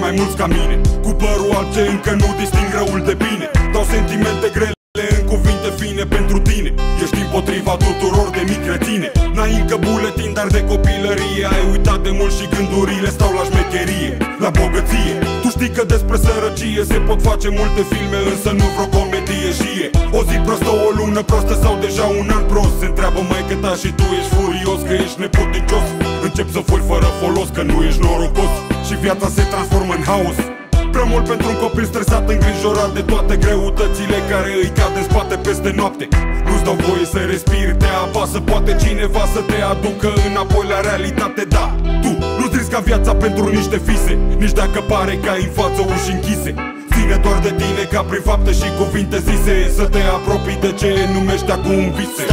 mai mulți ca mine, cu părul alb ce încă nu disting răul de bine. Dau sentimente grele în cuvinte fine pentru tine. Ești împotriva tuturor de mic retine. N-ai încă buletin, dar de copilărie ai uitat de mult și gândurile stau la șmecherie, la bogăție. Tu știi că despre sărăcie se pot face multe filme, însă nu vreo comedie. Și e o zi prostă, o lună prostă sau deja un an prost. Se întreabă maică ta și tu ești furios că ești neputincios. Încep să furi fără folos că nu ești norocos și viața se transformă în haos. Prea mult pentru un copil stresat, îngrijorat de toate greutățile care îi cad în spate peste noapte. Nu-ți dau voie să respiri, te apasă poate cineva să te aducă înapoi la realitate. Da, tu nu-ți risca viața pentru niște fise, nici dacă pare că ai în față uși închise. Ține doar de tine ca prin fapte și cuvinte zise, să te apropii de ce numești acum vise.